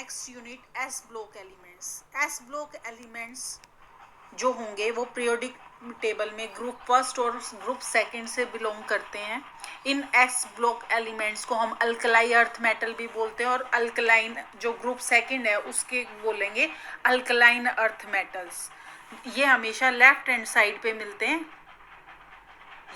Next unit S block elements. S block elements जो होंगे वो पीरियोडिक टेबल में ग्रुप फर्स्ट और ग्रुप सेकंड से बिलोंग करते हैं। इन एस ब्लॉक एलिमेंट्स को हम अल्कलाई अर्थ मेटल भी बोलते हैं और अल्कलाइन जो ग्रुप सेकंड है उसके बोलेंगे अल्कलाइन अर्थ मेटल्स। ये हमेशा लेफ्ट हैंड साइड पे मिलते हैं।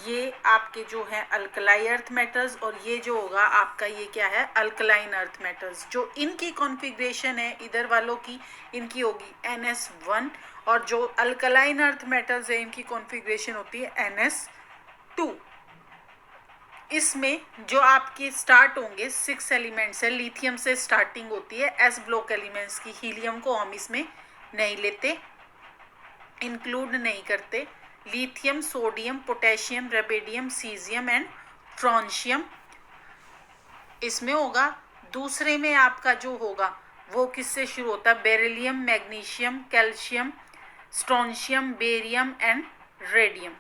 ये आपके जो है अल्कलाई अर्थ मेटल्स और ये जो होगा आपका ये क्या है अल्कलाइन अर्थ मेटल्स। जो इनकी कॉन्फ़िगरेशन है इधर वालों की इनकी होगी NS1 और जो अल्कलाइन अर्थ मेटल्स है इनकी कॉन्फ़िगरेशन होती है NS2। इसमें जो आपके स्टार्ट होंगे 6 एलिमेंट्स है, लिथियम से स्टार्टिंग होती है एस ब्लॉक एलिमेंट्स की। हीलियम को हम इसमें नहीं लेते, इंक्लूड नहीं करते। Lithium, sodium, potassium, rubidium, caesium and francium इसमें होगा। दूसरे में आपका जो होगा वो किससे शुरू होता है, beryllium, magnesium, calcium, strontium, barium and radium.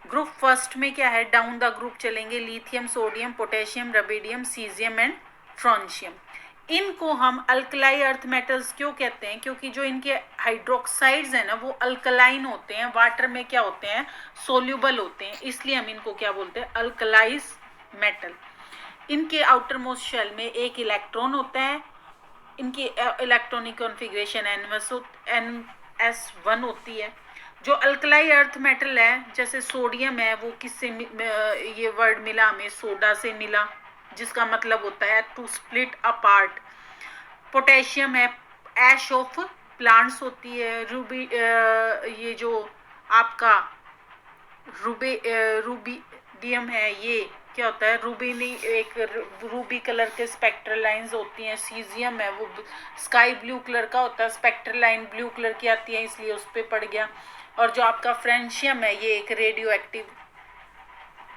Group first में क्या है, डाउन द ग्रुप चलेंगे, lithium, sodium, potassium, rubidium, caesium and francium. इनको हम अल्कलाई अर्थ मेटल्स क्यों कहते हैं, क्योंकि जो इनके हाइड्रोक्साइड्स हैं ना वो अल्कलाइन होते हैं, वाटर में क्या होते हैं सोल्यूबल होते हैं, इसलिए हम इनको क्या बोलते हैं अल्कलाइज मेटल। इनके आउटर मोस्ट शेल में एक इलेक्ट्रॉन होता है। इनकी इलेक्ट्रॉनिक कॉन्फ़िगरेशन NS1 होती है। जो अल्कलाई अर्थ मेटल है जैसे सोडियम है वो किससे ये वर्ड मिला हमें सोडा से मिला, जिसका मतलब होता है टू स्प्लिट अपार्ट। पोटेशियम है ऐश ऑफ प्लांट्स होती है। ये जो आपका रूबीडियम है ये क्या होता है रूबीनी, एक रूबी कलर के स्पेक्ट्रल लाइंस होती हैं। सीजियम है वो स्काई ब्लू कलर का होता है, स्पेक्ट्रल लाइन ब्लू कलर की आती है इसलिए उस पर पड़ गया। और जो आपका फ्रेंशियम है ये एक रेडियो एक्टिव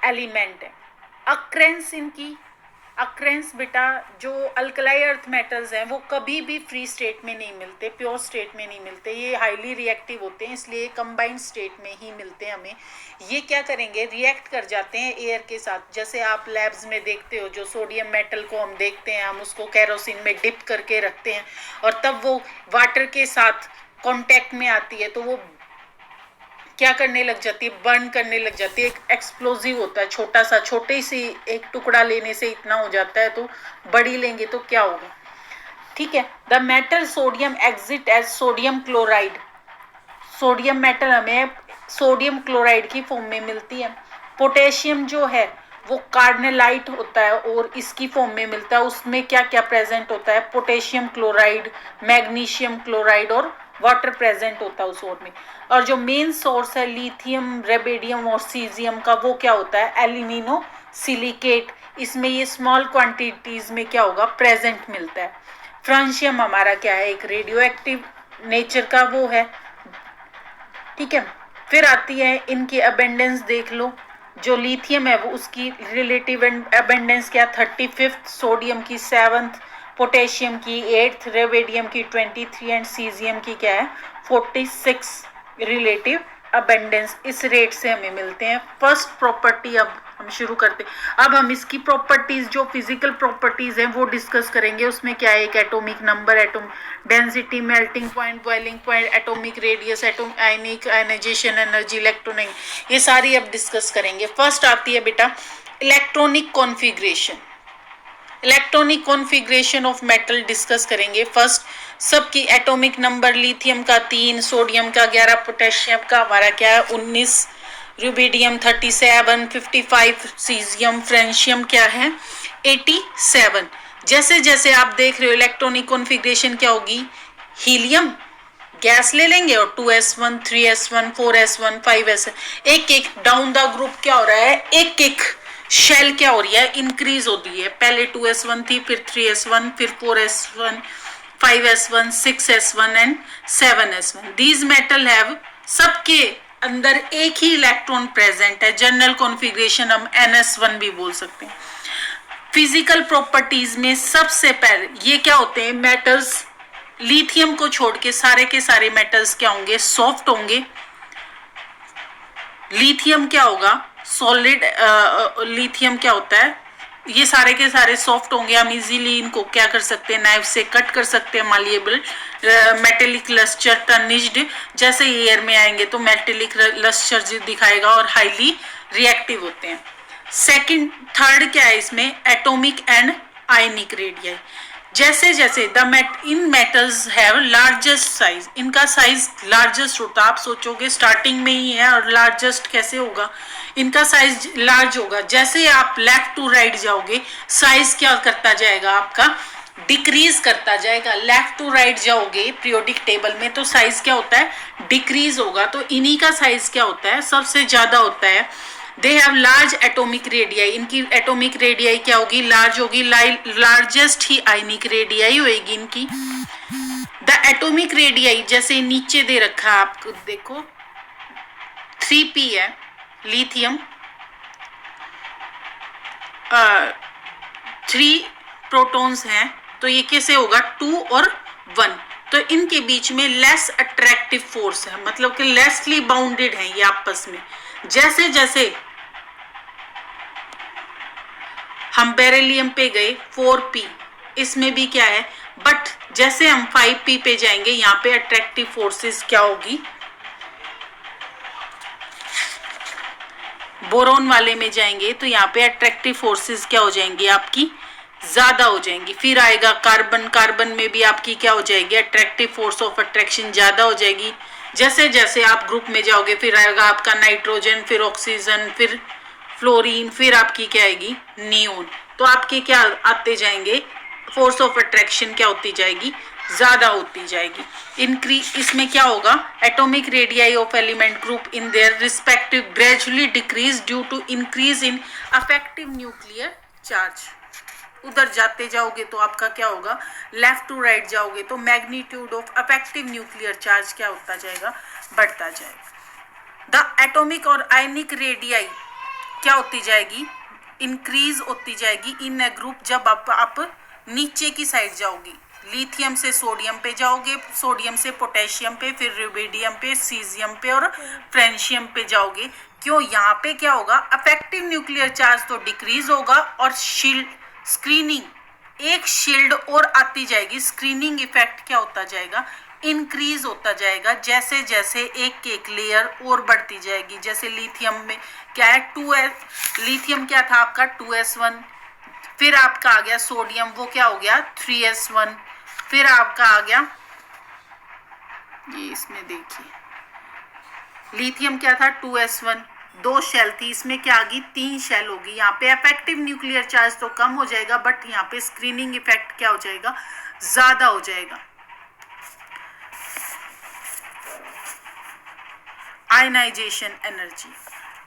एलिमेंट है। अक्रेंस इनकी अक्रेंस बेटा जो अल्कलाई अर्थ मेटल्स हैं वो कभी भी फ्री स्टेट में नहीं मिलते, प्योर स्टेट में नहीं मिलते, ये हाईली रिएक्टिव होते हैं इसलिए कंबाइंड स्टेट में ही मिलते हैं हमें। ये क्या करेंगे रिएक्ट कर जाते हैं एयर के साथ। जैसे आप लैब्स में देखते हो जो सोडियम मेटल को हम देखते हैं हम उसको कैरोसिन में डिप करके रखते हैं और तब वो वाटर के साथ कॉन्टैक्ट में आती है तो वो क्या करने लग जाती है बर्न करने लग जाती है। एक एक्सप्लोजिव होता है छोटा सा, छोटे से एक टुकड़ा लेने से इतना हो जाता है तो बड़ी लेंगे तो क्या होगा, ठीक है। The metal sodium exit as sodium chloride. Sodium metal हमें सोडियम क्लोराइड की फॉर्म में मिलती है। पोटेशियम जो है वो कार्बोनाइट होता है और इसकी फॉर्म में मिलता है। उसमें क्या क्या प्रेजेंट होता है, पोटेशियम क्लोराइड, मैग्नीशियम क्लोराइड और वाटर प्रेजेंट होता है उस ओर में। और जो मेन सोर्स है लिथियम, रेबेडियम और सीजियम का वो क्या होता है एल्यूमिनो सिलिकेट। इसमें ये स्मॉल क्वांटिटीज में क्या होगा प्रेजेंट मिलता है। फ्रांशियम हमारा क्या है एक रेडियो एक्टिव नेचर का वो है, ठीक है। फिर आती है इनकी अबेंडेंस देख लो। जो लिथियम है वो उसकी रिलेटिव अबेंडेंस क्या 35, सोडियम की 7th, पोटेशियम की 8th, रेवेडियम की 23 एंड सीजियम की क्या है 46 रिलेटिव अबेंडेंस। इस रेट से हमें मिलते हैं। फर्स्ट प्रॉपर्टी अब हम शुरू करते हैं। अब हम इसकी प्रॉपर्टीज जो फिजिकल प्रॉपर्टीज हैं वो डिस्कस करेंगे। उसमें क्या है एक atomic number, atom density, melting point, boiling point, atomic radius, atom ionic ionisation energy, electronic, ये सारी अब डिस्कस करेंगे। फर्स्ट आती है बेटा electronic configuration. Electronic configuration of metal discuss करेंगे। फर्स्ट सबकी एटॉमिक नंबर लिथियम का 3, सोडियम का 11, पोटेशियम का हमारा क्या है 19, रूबिडियम 37, 55, सीजियम, फ्रेंशियम क्या है 87। जैसे जैसे आप देख रहे हो इलेक्ट्रॉनिक कॉन्फ़िगरेशन क्या होगी, हीलियम गैस ले लेंगे और 2s1, 3s1, 4s1, 5s, एक एक डाउन द ग्रुप क्या हो रहा है एक एक शेल क्या हो रही है इंक्रीज होती है। पहले 2s1 थी, फिर 3s1, फिर 4s1, 5s1, 6s1 and 7s1। These metal have सबके अंदर एक ही इलेक्ट्रॉन प्रेजेंट है। जनरल कॉन्फ़िगरेशन हम NS1 भी बोल सकते हैं। फिजिकल प्रॉपर्टीज में सबसे पहले ये क्या होते हैं मेटल्स, लिथियम को छोड़ के सारे मेटल्स क्या होंगे सॉफ्ट होंगे। लिथियम क्या होगा सॉलिड, लिथियम क्या होता है ये सारे के सारे सॉफ्ट होंगे, हम इजीली इनको क्या कर सकते हैं, नाइफ से कट कर सकते हैं। मालिएबल मेटेलिक लस्टर टर्निश्ड, जैसे एयर में आएंगे तो मेटेलिक लस्टर दिखाएगा और हाईली रिएक्टिव होते हैं। सेकंड थर्ड क्या है इसमें, एटॉमिक एंड आयनिक रेडियाई। जैसे जैसे इन मेटल्स हैव लार्जेस्ट साइज, इनका साइज लार्जेस्ट होता है। आप सोचोगे स्टार्टिंग में ही है और लार्जेस्ट कैसे होगा, इनका साइज लार्ज होगा। जैसे आप लेफ्ट टू राइट जाओगे साइज क्या करता जाएगा आपका, डिक्रीज करता जाएगा। लेफ्ट टू राइट जाओगे पीरियोडिक टेबल में तो साइज क्या होता है, डिक्रीज होगा। तो इन्हीं का साइज क्या होता है, सबसे ज्यादा होता है। They have large atomic radii, इनकी एटॉमिक रेडियाई क्या होगी, लार्ज होगी। लार्जेस्ट ही आयनिक रेडियाई होगी इनकी। द एटॉमिक रेडियाई जैसे नीचे दे रखा है आपको देखो 3p है लिथियम, 3 प्रोटॉन्स हैं, तो ये कैसे होगा 2 और 1। तो इनके बीच में लेस अट्रैक्टिव फोर्स है, मतलब कि लेसली बाउंडेड है ये आपस में। जैसे जैसे हम बेरिलियम पे गए 4p, इसमें भी क्या है, बट जैसे हम 5p पे जाएंगे यहाँ पे अट्रैक्टिव फोर्सेस क्या होगी, बोरोन वाले में जाएंगे तो यहाँ पे अट्रैक्टिव फोर्सेस क्या हो जाएंगी आपकी, ज्यादा हो जाएंगी। फिर आएगा कार्बन, कार्बन में भी आपकी क्या हो जाएगी, अट्रैक्टिव फोर्स ऑफ अट्रैक्शन ज्यादा हो जाएगी। जैसे जैसे आप ग्रुप में जाओगे फिर आएगा आपका नाइट्रोजन, फिर ऑक्सीजन, फिर फ्लोरीन, फिर आपकी क्या आएगी नियोन। तो आपके क्या आते जाएंगे, फोर्स ऑफ अट्रैक्शन क्या होती जाएगी, ज्यादा होती जाएगी। इसमें क्या होगा, atomic radii of element group in their respective gradually decrease due to increase in effective nuclear charge. उधर जाते जाओगे तो आपका क्या होगा, लेफ्ट टू राइट जाओगे तो magnitude of affective nuclear charge क्या होता जाएगा, बढ़ता जाएगा। द एटॉमिक और आयनिक रेडियाई क्या होती जाएगी, इंक्रीज होती जाएगी इन ए ग्रुप जब आप नीचे की साइड जाओगी। लिथियम से सोडियम पे जाओगे, सोडियम से पोटेशियम पे, फिर रुबिडियम पे, सीजियम पे और फ्रेंशियम पे जाओगे। क्यों, यहाँ पे क्या होगा, अफेक्टिव न्यूक्लियर चार्ज तो डिक्रीज होगा और शील्ड स्क्रीनिंग एक शील्ड और आती जाएगी। स्क्रीनिंग इफेक्ट क्या होता जाएगा, इंक्रीज होता जाएगा जैसे जैसे एक लेयर और बढ़ती जाएगी। जैसे लिथियम में क्या है 2s, लिथियम क्या था आपका 2s1, फिर आपका आ गया सोडियम, वो क्या हो गया 3s1, फिर आपका आ गया ये इसमें देखिए लिथियम क्या था 2s1, 2 शेल थी, इसमें क्या आ गई 3 शेल होगी। यहाँ पे इफेक्टिव न्यूक्लियर चार्ज तो कम हो जाएगा बट यहाँ पे स्क्रीनिंग इफेक्ट क्या हो जाएगा, ज्यादा हो जाएगा। आयनाइजेशन एनर्जी,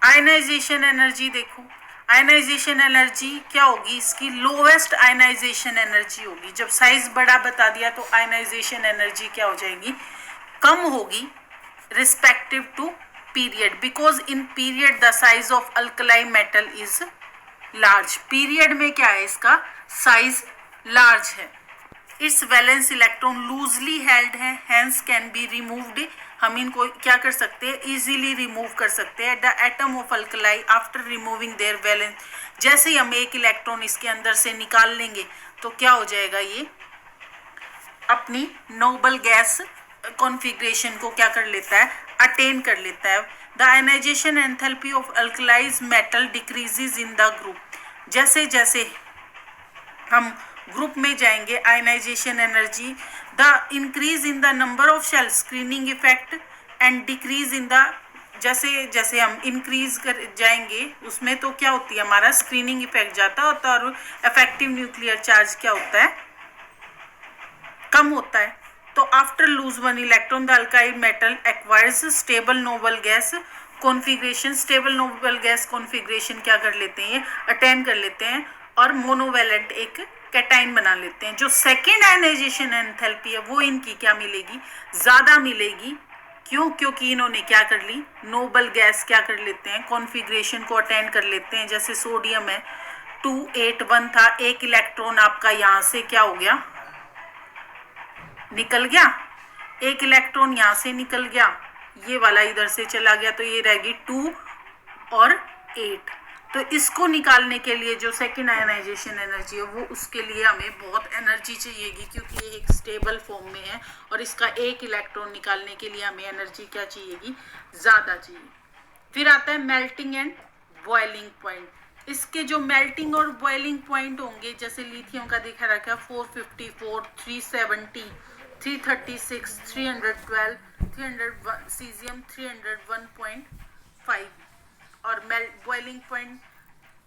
आयनाइजेशन एनर्जी देखो, आयनाइजेशन एनर्जी क्या होगी, इसकी लोवेस्ट आयनाइजेशन एनर्जी होगी। जब साइज बड़ा बता दिया तो आयनाइजेशन एनर्जी क्या हो जाएगी, कम होगी respective to period, because in period the size of alkali metal is large. Period में क्या है, इसका साइज लार्ज है। Its valence electron loosely held है, हेंस कैन बी रिमूव्ड, हम इनको क्या कर सकते हैं, इजीली रिमूव कर सकते हैं। The atom of alkali after removing there valence, जैसे ही हम एक इलेक्ट्रॉन इसके अंदर से निकाल लेंगे तो क्या हो जाएगा, ये अपनी नोबल गैस कॉन्फ़िगरेशन को क्या कर लेता है, अटेन कर लेता है। The ionisation enthalpy of alkalis metal decreases in the group, जैसे जैसे हम ग्रुप में जाएंगे ionisation energy, the increase in the number of shell screening effect and decrease in the, जैसे जैसे हम इंक्रीज कर जाएंगे उसमें तो क्या होती है, हमारा स्क्रीनिंग इफेक्ट जाता होता है और इफेक्टिव न्यूक्लियर चार्ज क्या होता है, कम होता है। तो after lose 1 electron the alkyl metal acquires stable noble gas configuration, stable noble gas configuration क्या कर लेते हैं, अटेन कर लेते हैं और मोनोवैलेंट एक कैटाइन बना लेते हैं। जो सेकेंड आयनाइजेशन एंथैल्पी है वो इनकी क्या मिलेगी, ज्यादा मिलेगी। क्यों, क्योंकि इन्होंने क्या कर ली, नोबल गैस क्या कर लेते हैं, कॉन्फ़िगरेशन को अटेंड कर लेते हैं। जैसे सोडियम है 281 था, एक इलेक्ट्रॉन आपका यहाँ से क्या हो गया, निकल गया, एक इलेक्ट्रॉन यहाँ से निकल गया, ये वाला इधर से चला गया तो ये रहेगी 2 और 8। तो इसको निकालने के लिए जो सेकेंड आयनाइजेशन एनर्जी है वो उसके लिए हमें बहुत एनर्जी चाहिएगी, क्योंकि ये एक स्टेबल फॉर्म में है और इसका एक इलेक्ट्रॉन निकालने के लिए हमें एनर्जी क्या चाहिएगी, ज़्यादा चाहिए। फिर आता है मेल्टिंग एंड बॉइलिंग पॉइंट। इसके जो मेल्टिंग और बॉइलिंग पॉइंट होंगे, जैसे लिथियम का दिखा रखा है 454, 370, 336, 312, 300, सीजियम 301.5 और बॉइलिंग पॉइंट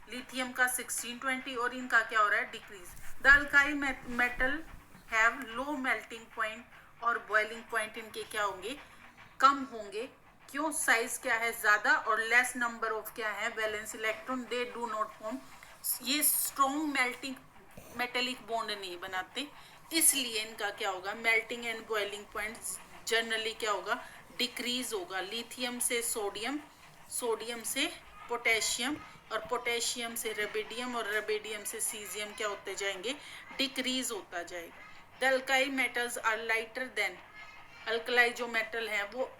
लिथियम का 1620 और इनका क्या हो रहा है, decrease. The alkyl metal have low melting point और बॉइलिंग पॉइंट इनके क्या होंगे, कम होंगे। क्यों, साइज क्या है ज़्यादा और लेस नंबर ऑफ क्या है, valence electron, they do not form, ये स्ट्रॉन्ग मेल्टिंग मेटेलिक बॉन्ड नहीं बनाते, इसलिए इनका क्या होगा, melting and boiling point generally क्या होगा, डिक्रीज होगा। लिथियम से सोडियम, सोडियम से पोटेशियम और पोटेशियम से रेबिडियम और रेबिडियम से सीजियम क्या होते जाएंगे, डिक्रीज होता जाएगा। The alkyl metals are lighter then, alkali जो मेटल है वो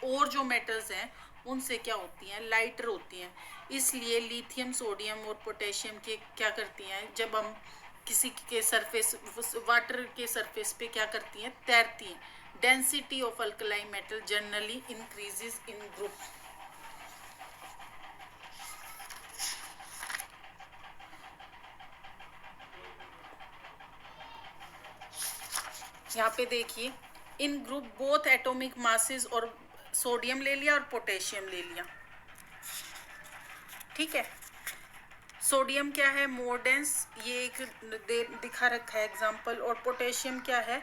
और जो मेटल्स हैं उनसे क्या होती हैं, लाइटर होती हैं। इसलिए लिथियम, सोडियम और पोटेशियम के क्या करती हैं, जब हम किसी के सरफेस, वाटर के सरफेस पे क्या करती हैं, तैरती हैं। Density of alkali metal generally increases in group. यहाँ पे देखिए, इन ग्रुप बोथ एटॉमिक मासेस, और सोडियम ले लिया और पोटेशियम ले लिया, ठीक है। सोडियम क्या है, मोर डेंस, ये एक दिखा रखा है एग्जांपल, और पोटेशियम क्या है,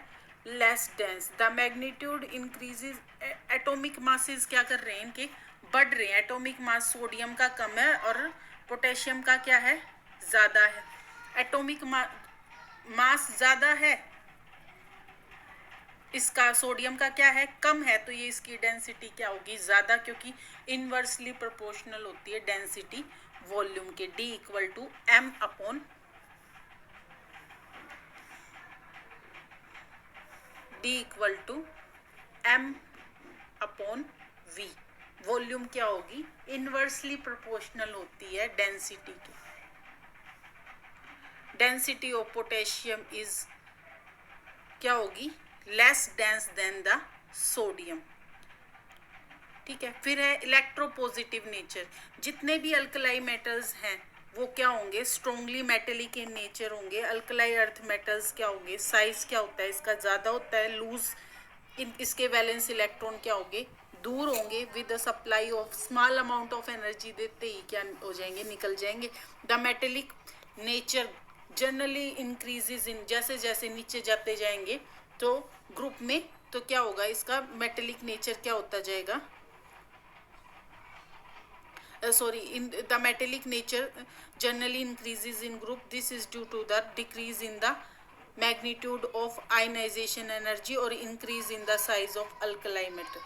less dense. The magnitude increases, atomic masses क्या कर रहे हैं, इनके बढ़ रहे हैं। एटॉमिक मास सोडियम का कम है और पोटेशियम का क्या है, ज़्यादा है। एटॉमिक मास ज़्यादा है, इसका सोडियम का क्या है, कम है, तो ये इसकी डेंसिटी क्या होगी, ज़्यादा, क्योंकि इनवर्सली प्रोपोर्शनल होती है डेंसिटी वॉल्यूम के। D equal to M upon V। Volume क्या होगी, इनवर्सली प्रोपोर्शनल होती है डेंसिटी की। डेंसिटी ऑफ पोटेशियम इज क्या होगी, less dense then the sodium, ठीक है। फिर है इलेक्ट्रोपॉजिटिव नेचर। जितने भी अल्कलाई मेटल्स हैं वो क्या होंगे, स्ट्रोंगली मेटेलिक इन नेचर होंगे। अल्कलाई अर्थ मेटल्स क्या होंगे, साइज क्या होता है इसका, ज़्यादा होता है, लूज, इसके वैलेंस इलेक्ट्रॉन क्या होंगे, दूर होंगे। With the supply of small amount of energy देते ही क्या हो जाएंगे, निकल जाएंगे। The metallic nature generally increases इन, जैसे जैसे नीचे जाते जाएंगे तो ग्रुप में, तो क्या होगा, इसका मेटेलिक नेचर क्या होता जाएगा, in the metallic nature generally increases in group. This is due to the decrease in the magnitude of ionization energy or increase in the size of alkali metal.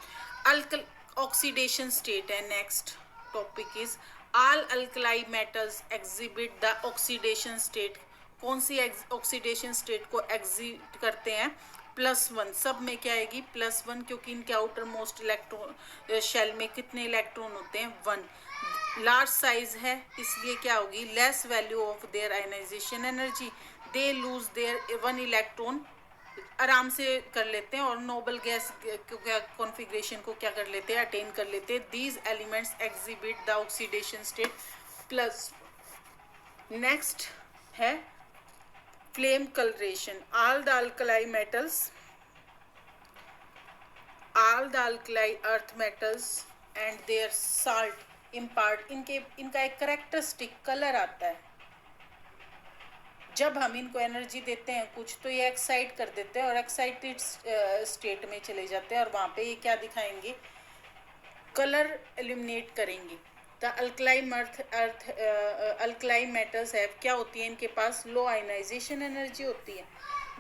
Oxidation state and next topic is all alkali metals exhibit the oxidation state. कौन सी oxidation state को exit करते हैं, +1। सब में क्या आएगी, +1, क्योंकि इनके आउटर मोस्ट इलेक्ट्रॉन शेल में कितने इलेक्ट्रॉन होते हैं, 1। लार्ज साइज है इसलिए क्या होगी, less value of their ionization energy, they lose their 1 electron, आराम से कर लेते हैं, और नोबल गैस कॉन्फ़िगरेशन को क्या कर लेते हैं, अटेन कर लेते हैं। These elements exhibit the oxidation state plus. Next है flame colouration. All the alkali earth metals and their salt impart, इनका एक करेक्टरिस्टिक कलर आता है। जब हम इनको एनर्जी देते हैं कुछ, तो ये एक्साइट कर देते हैं और एक्साइटेड स्टेट में चले जाते हैं, और वहाँ पे ये क्या दिखाएंगे, कलर एलिमिनेट करेंगे। द अल्कलाई मेटल्स है, क्या होती है इनके पास, लो आयनाइजेशन एनर्जी होती है।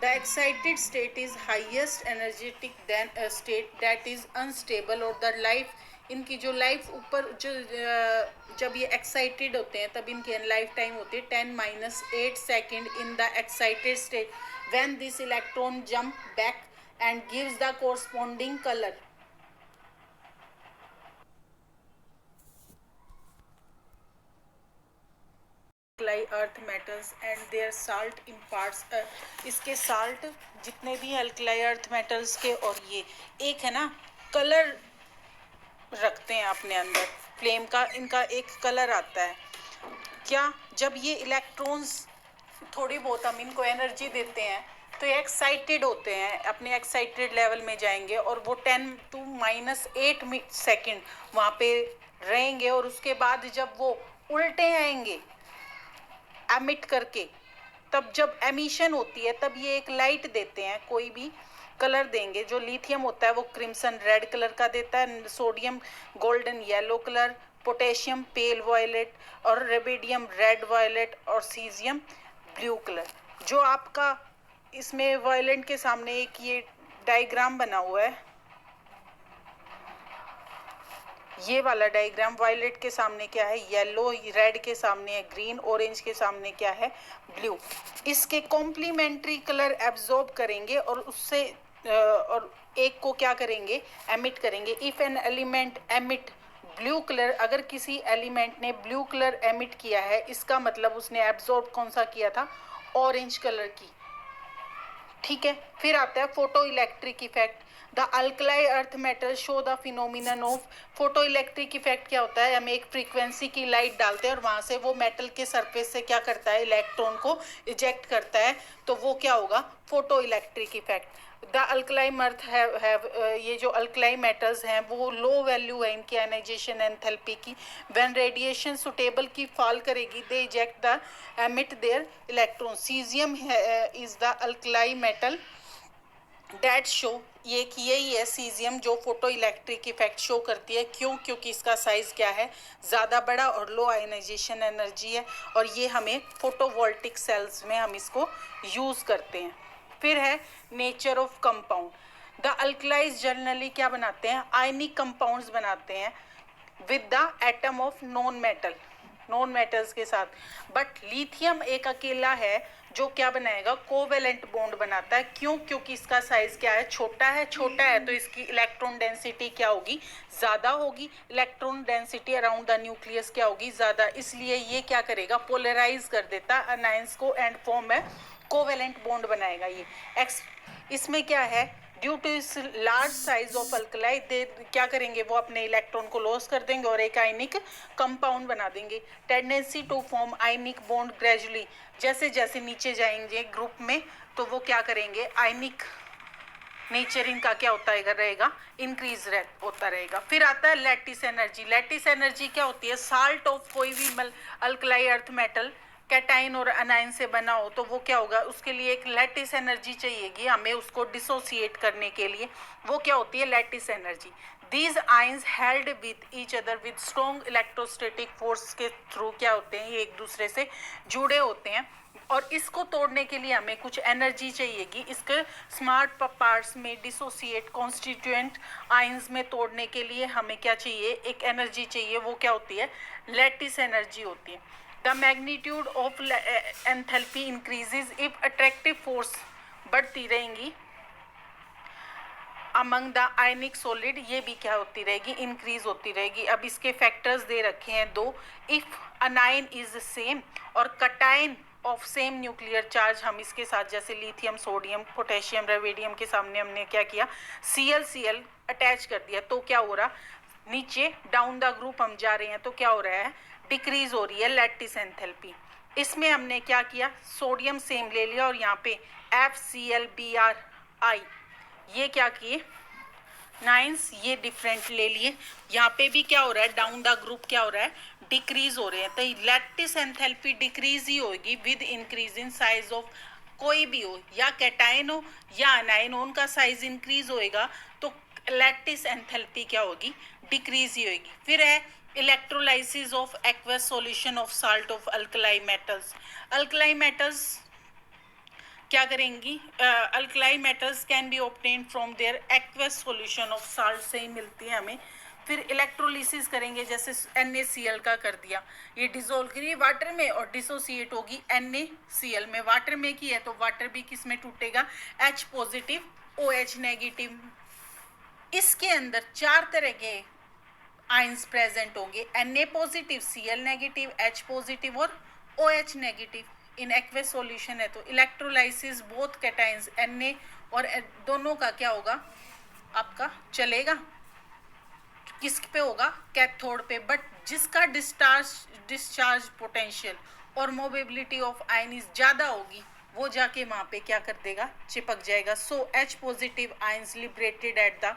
The excited state is highest energetic than a state that is unstable, और द लाइफ, इनकी जो लाइफ ऊपर जो जब ये एक्साइटेड होते हैं तब इनकी लाइफ टाइम होती है 10-8 second in the excited state. When this electron jump back and gives the corresponding colour. Alkali earth metals and their salt in parts. इसके साल्ट जितने भी अल्कलाई अर्थ मेटल्स के, और ये एक है ना कलर रखते हैं अपने अंदर, फ्लेम का इनका एक कलर आता है। क्या जब ये इलेक्ट्रॉन्स थोड़ी बहुत हम इनको एनर्जी देते हैं तो ये एक्साइटेड होते हैं, अपने एक्साइटेड लेवल में जाएंगे और वो 10 to -8 सेकेंड वहाँ पे रहेंगे, और उसके बाद जब वो उल्टे आएंगे एमिट करके, तब जब एमिशन होती है तब ये एक लाइट देते हैं, कोई भी कलर देंगे। जो लिथियम होता है वो क्रिम्सन रेड कलर का देता है, sodium golden yellow colour, potassium pale violet, और रेबिडियम रेड वायलेट, और सीजियम ब्लू कलर। जो आपका इसमें वायलेट के सामने एक ये डायग्राम बना हुआ है, ये वाला डायग्राम, वायलेट के सामने क्या है येलो, रेड के सामने है ग्रीन, ऑरेंज के सामने क्या है ब्लू। इसके कॉम्प्लीमेंट्री कलर एब्जॉर्ब करेंगे और उससे और एक को क्या करेंगे एमिट करेंगे। If an element emit blue colour, अगर किसी एलिमेंट ने ब्लू कलर एमिट किया है, इसका मतलब उसने एब्जॉर्ब कौन सा किया था, ऑरेंज कलर की। ठीक है, फिर आता है photo electric effect. The alkali earth metal show the phenomenon of photo electric effect. क्या होता है, हम एक फ्रीक्वेंसी की लाइट डालते हैं और वहां से वो मेटल के सरफेस से क्या करता है, इलेक्ट्रॉन को इजेक्ट करता है, तो वो क्या होगा, photo electric effect. The alkali earth have ये जो अल्कलाई मेटल्स हैं वो लो वैल्यू है इनकी आयनाइजेशन एंथैल्पी की। व्हेन रेडिएशन सुटेबल की फॉल करेगी they eject the emit their electron. Caesium is the alkali metal that show, ये कि यही है सीजियम जो फोटो इलेक्ट्रिक इफेक्ट शो करती है। क्यों, क्योंकि इसका साइज क्या है, ज़्यादा बड़ा और लो आयनाइजेशन एनर्जी है, और ये हमें फोटोवोल्टिक सेल्स में हम इसको यूज़ करते हैं। फिर है nature of compound. The alkalis generally क्या बनाते हैं, आयनिक कंपाउंड्स बनाते हैं with the atom of non metal, non metals के साथ। बट लिथियम एक अकेला है जो क्या बनाएगा, कोवेलेंट बॉन्ड बनाता है। क्यों, क्योंकि इसका साइज क्या है, छोटा है, छोटा है तो इसकी इलेक्ट्रॉन डेंसिटी क्या होगी, ज़्यादा होगी। Electron density around the nucleus क्या होगी, ज़्यादा, इसलिए ये क्या करेगा, पोलराइज कर देता अनायंस को एंड फॉर्म में कोवेलेंट बॉन्ड बनाएगा ये। इसमें क्या है, ड्यू टू इस लार्ज साइज ऑफ अल्कलाई दे क्या करेंगे, वो अपने इलेक्ट्रॉन को लॉस कर देंगे और एक आयनिक कंपाउंड बना देंगे। Tendency to form ionic bond gradually, जैसे जैसे नीचे जाएंगे ग्रुप में तो वो क्या करेंगे, आयनिक नेचर इनका क्या होता है रहेगा, इंक्रीज होता रहेगा। फिर आता है लैटिस एनर्जी। लैटिस एनर्जी क्या होती है, साल्ट ऑफ कोई भी अल्कलाई अर्थ मेटल कैटाइन और अनाइन से बना हो तो वो क्या होगा, उसके लिए एक लैटिस एनर्जी चाहिएगी हमें उसको डिसोसिएट करने के लिए, वो क्या होती है lattice energy. These ions held with each other with strong electrostatic force के थ्रू क्या होते हैं, ये एक दूसरे से जुड़े होते हैं, और इसको तोड़ने के लिए हमें कुछ एनर्जी चाहिएगी। इसके स्मार्ट पार्ट्स में डिसोसिएट कॉन्स्टिट्यूएंट आइंस में तोड़ने के लिए हमें क्या चाहिए, एक एनर्जी चाहिए, वो क्या होती है, लैटिस एनर्जी होती है। The magnitude of enthalpy increases if attractive force बढ़ती रहेंगी अमंग द आयनिक सॉलिड, ये भी क्या होती रहेगी, इंक्रीज होती रहेगी। अब इसके फैक्टर्स दे रखे हैं दो, इफ अनाइन इज सेम और कटाइन ऑफ सेम न्यूक्लियर चार्ज, हम इसके साथ जैसे लिथियम सोडियम पोटेशियम रेडियम के सामने हमने क्या किया, Cl अटैच कर दिया, तो क्या हो रहा, नीचे डाउन द ग्रुप हम जा रहे हैं तो क्या हो रहा है, डिक्रीज हो रही है लैटिस एंथैल्पी। इसमें हमने क्या किया, सोडियम सेम ले लिया और यहाँ पे FClBrI ये क्या किए, नाइन्स ये डिफरेंट ले लिए। यहाँ पे भी क्या हो रहा है, डाउन द ग्रुप क्या हो रहा है, डिक्रीज हो रहे हैं, तो लैटिस एंथैल्पी डिक्रीज ही होगी with increase in size of, कोई भी हो या कैटाइन हो या अनाइन हो उनका साइज इंक्रीज होएगा तो लैटिस एंथैल्पी क्या होगी, डिक्रीज ही होगी। फिर है electrolysis of aqueous solution of salt of alkali metals. Alkali metals क्या करेंगी, alkali metals can be obtain from their aqueous solution of salt से ही मिलती है हमें। फिर इलेक्ट्रोलिसिस करेंगे, जैसे NaCl का कर दिया, ये डिजोल्व करिए वाटर में और डिसोसिएट होगी NaCl में, वाटर में की है तो वाटर भी किस में टूटेगा, H पॉजिटिव OH नेगेटिव। इसके अंदर 4 तरह के आइंस प्रेजेंट होंगे, Na positive Cl negative H positive और OH negative in aqueous solution है, तो इलेक्ट्रोलाइसिस बोथ कैटाइंस Na और दोनों का क्या होगा आपका चलेगा, किस पे होगा, कैथोड पे। बट जिसका डिस्चार्ज पोटेंशियल और मोबिलिटी ऑफ आयन इज ज़्यादा होगी वो जाके वहाँ पे क्या कर देगा, चिपक जाएगा। सो H positive ions liberated at the,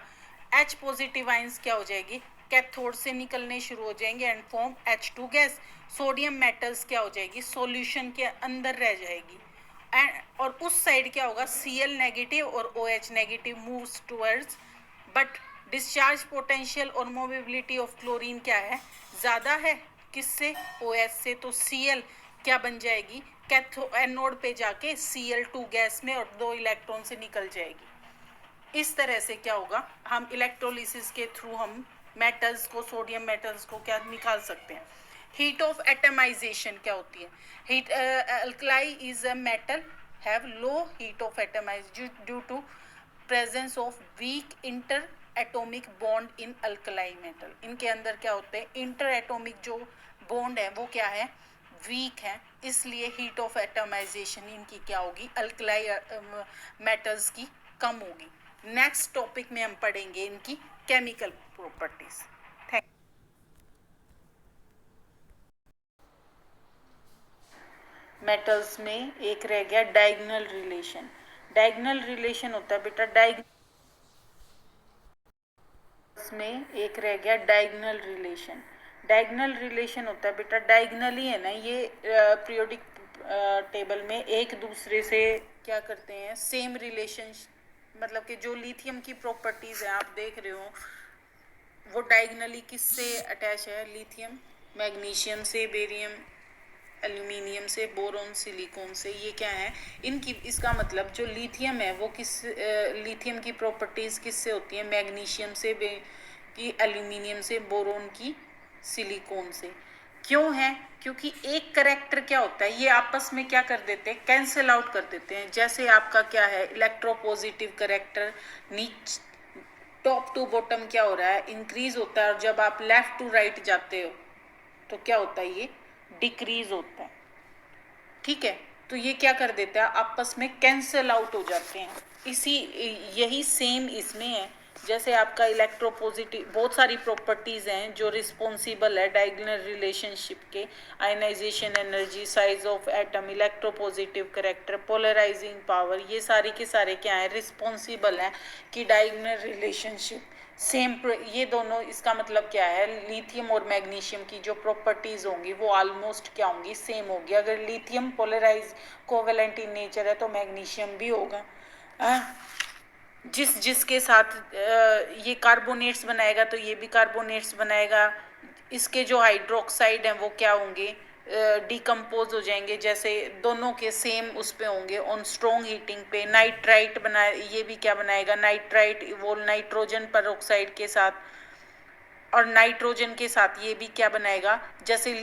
H positive ions क्या हो जाएगी, कैथोड से निकलने शुरू हो जाएंगे and form H2 gas. Sodium metals क्या हो जाएगी, सॉल्यूशन के अंदर रह जाएगी एंड और उस साइड क्या होगा, Cl नेगेटिव और OH negative moves towards, but discharge potential और मोबिलिटी ऑफ क्लोरीन क्या है, ज़्यादा है, किससे, OH से। तो Cl क्या बन जाएगी, एनोड पे जाके Cl2 गैस में और 2 इलेक्ट्रॉन से निकल जाएगी। इस तरह से क्या होगा, हम इलेक्ट्रोलिसिस के थ्रू हम मेटल्स को, सोडियम मेटल्स को क्या निकाल सकते हैं। हीट ऑफ एटमाइजेशन क्या होती है, heat alkali is a metal have low heat of atomize due to presence of weak interatomic bond in alkali metal. इनके अंदर क्या होते हैं, इंटर एटोमिक जो बॉन्ड है वो क्या है, वीक है, इसलिए हीट ऑफ एटमाइजेशन इनकी क्या होगी, अल्कलाई मेटल्स की कम होगी। नेक्स्ट टॉपिक में हम पढ़ेंगे इनकी केमिकल प्रॉपर्टीज। थैंक मेटल्स में एक रह गया डायगोनल रिलेशन। डायगोनल रिलेशन होता है बेटा में एक रह गया डायगोनल रिलेशन। डायगोनल रिलेशन होता है बेटा, डायगोनली है ना, ये पीरियोडिक टेबल में एक दूसरे से क्या करते हैं, सेम रिलेशन, मतलब कि जो लिथियम की प्रॉपर्टीज है आप देख रहे हो वो डायगोनली किससे अटैच है, लिथियम मैग्नीशियम से, बेरियम एल्यूमिनियम से, बोरोन सिलिकॉन से, ये क्या है इनकी, इसका मतलब जो लिथियम है वो किस, लिथियम की प्रॉपर्टीज किससे होती है, मैग्नीशियम से, की एल्यूमिनियम से, बोरोन की सिलिकॉन से। क्यों है, क्योंकि एक करेक्टर क्या होता है, ये आपस में क्या कर देते हैं, कैंसिल आउट कर देते हैं। जैसे आपका क्या है, इलेक्ट्रोपॉजिटिव करेक्टर नीच टॉप टू बॉटम क्या हो रहा है, इंक्रीज होता है, और जब आप लेफ्ट टू राइट जाते हो तो क्या होता है, ये डिक्रीज होता है। ठीक है, तो ये क्या कर देता है, आपस में कैंसिल आउट हो जाते हैं। इसी यही सेम इसमें है, जैसे आपका इलेक्ट्रोपॉजिटिव बहुत सारी प्रॉपर्टीज हैं जो रिस्पॉन्सिबल है डायगोनल रिलेशनशिप के, ionization energy, size of atom, electropositive character, polarizing power, ये सारे के सारे क्या है, रिस्पॉन्सिबल हैं कि डायगोनल रिलेशनशिप सेम, ये दोनों, इसका मतलब क्या है, लिथियम और मैग्नीशियम की जो प्रॉपर्टीज होंगी वो ऑलमोस्ट क्या होंगी, सेम होगी। अगर lithium polarize covalent in nature है तो मैग्नीशियम भी होगा। जिसके साथ ये कार्बोनेट्स बनाएगा तो ये भी कार्बोनेट्स बनाएगा। इसके जो हाइड्रोक्साइड हैं वो क्या होंगे, डिकम्पोज हो जाएंगे, जैसे दोनों के सेम उस पे होंगे ऑन स्ट्रॉन्ग हीटिंग पे। नाइट्राइट बनाए, ये भी क्या बनाएगा, नाइट्राइट वो नाइट्रोजन पेरोक्साइड के साथ, और नाइट्रोजन के साथ ये भी क्या बनाएगा, जैसे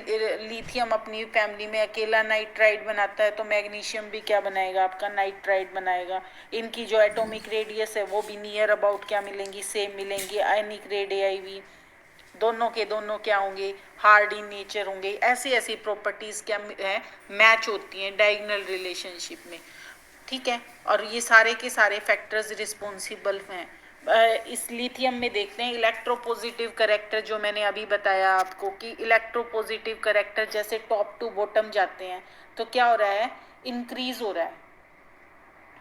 लिथियम अपनी फैमिली में अकेला नाइट्राइड बनाता है तो मैग्नीशियम भी क्या बनाएगा, आपका नाइट्राइड बनाएगा। इनकी जो एटॉमिक रेडियस है वो भी नियर अबाउट क्या मिलेंगी, सेम मिलेंगी। आयनिक रेडियाई दोनों के दोनों क्या होंगे, हार्ड इन नेचर होंगे। ऐसी ऐसी प्रॉपर्टीज क्या है, मैच होती हैं डायगोनल रिलेशनशिप में। ठीक है, और ये सारे के सारे फैक्टर्स रिस्पॉन्सिबल हैं। इस लिथियम में देखते हैं इलेक्ट्रोपॉजिटिव करेक्टर, जो मैंने अभी बताया आपको कि इलेक्ट्रोपॉजिटिव करेक्टर जैसे टॉप टू बॉटम जाते हैं तो क्या हो रहा है, इंक्रीज हो रहा है।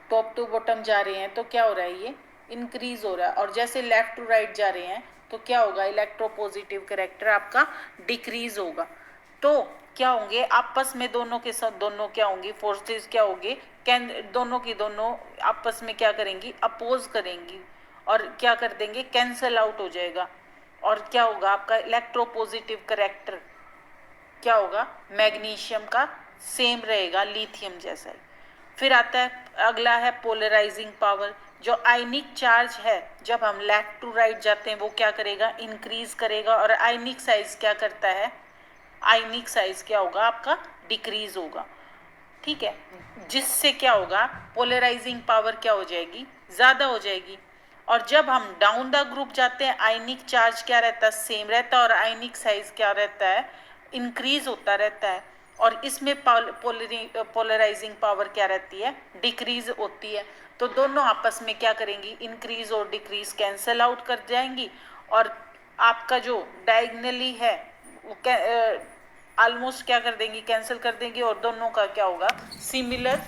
टॉप टू बॉटम जा रहे हैं तो क्या हो रहा है, ये इंक्रीज हो रहा है। और जैसे लेफ्ट टू राइट जा रहे हैं तो क्या होगा, इलेक्ट्रोपॉजिटिव करेक्टर आपका डिक्रीज होगा। तो क्या होंगे आपस में, दोनों के साथ दोनों क्या होंगी, फोर्सेस क्या होंगे, दोनों की दोनों आपस में क्या करेंगी, अपोज करेंगी और क्या कर देंगे, कैंसल आउट हो जाएगा। और क्या होगा आपका इलेक्ट्रोपॉजिटिव करेक्टर क्या होगा, मैग्नीशियम का सेम रहेगा, लिथियम जैसा ही। फिर आता है अगला है पोलराइजिंग पावर। जो आयनिक चार्ज है जब हम लेफ्ट टू राइट जाते हैं वो क्या करेगा, इंक्रीज करेगा। और आयनिक साइज क्या करता है, आयनिक साइज क्या होगा आपका, डिक्रीज होगा। ठीक है, जिससे क्या होगा, पोलराइजिंग पावर क्या हो जाएगी, ज़्यादा हो जाएगी। और जब हम डाउन द ग्रुप जाते हैं आयनिक चार्ज क्या रहता है, सेम रहता है, और आयनिक साइज क्या रहता है, इंक्रीज होता रहता है। और इसमें पोलराइजिंग पावर क्या रहती है, डिक्रीज होती है। तो दोनों आपस में क्या करेंगी, इंक्रीज और डिक्रीज कैंसल आउट कर जाएंगी, और आपका जो डायगनली है वो ऑलमोस्ट क्या कर देंगी, कैंसिल कर देंगी, और दोनों का क्या होगा, सिमिलर।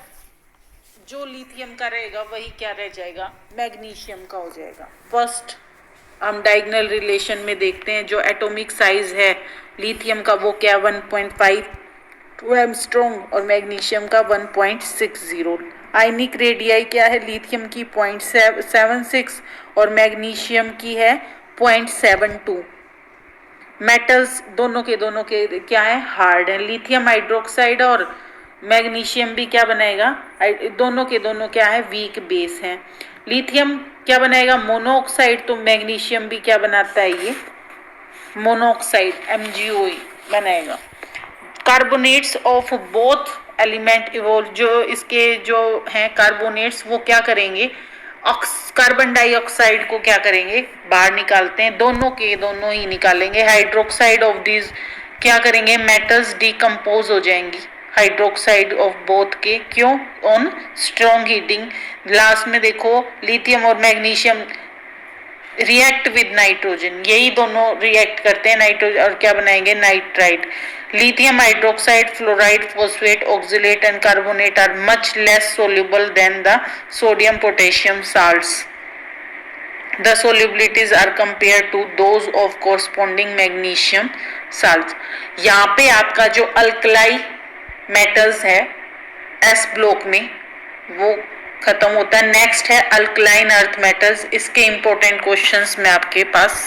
जो लिथियम का रहेगा वही क्या रह जाएगा, मैग्नीशियम का हो जाएगा। फर्स्ट हम डायगनल रिलेशन में देखते हैं, जो एटॉमिक साइज है लिथियम का वो क्या 1.5 एंगस्ट्रॉम और मैग्नीशियम का 1.60। आयनिक रेडियाई क्या है, लिथियम की 0.76 और मैग्नीशियम की है 0.72। मेटल्स दोनों के क्या है, हार्ड है। लिथियम हाइड्रोक्साइड और मैग्नीशियम भी क्या बनाएगा, दोनों के दोनों क्या है, वीक बेस है। लिथियम क्या बनाएगा, मोनोऑक्साइड, तो मैग्नीशियम भी क्या बनाता है, ये मोनोऑक्साइड MgO बनाएगा। Carbonates of both element evolve, जो इसके जो हैं कार्बोनेट्स वो क्या करेंगे, कार्बन डाइऑक्साइड को क्या करेंगे, बाहर निकालते हैं, दोनों के दोनों ही निकालेंगे। हाइड्रोक्साइड ऑफ दीज क्या करेंगे, मेटल्स डिकम्पोज हो जाएंगी हाइड्रोक्साइड ऑफ बोथ के, क्यों, ऑन स्ट्रॉन्ग हीटिंग। लास्ट में देखो लिथियम और मैग्नीशियम रिएक्ट विद नाइट्रोजन, यही दोनों रिएक्ट करते हैं नाइट्रोजन, और क्या बनाएंगे, nitrite. Lithium hydroxide, fluoride, phosphate, oxalate and carbonate are much less soluble than the sodium potassium salts. The solubilities are compared to those of corresponding magnesium salts. यहाँ पे आपका जो अल्कलाई मेटल्स है एस ब्लॉक में वो खत्म होता है। नेक्स्ट है अल्कलाइन अर्थ मेटल्स, इसके इंपॉर्टेंट क्वेश्चंस मैं आपके पास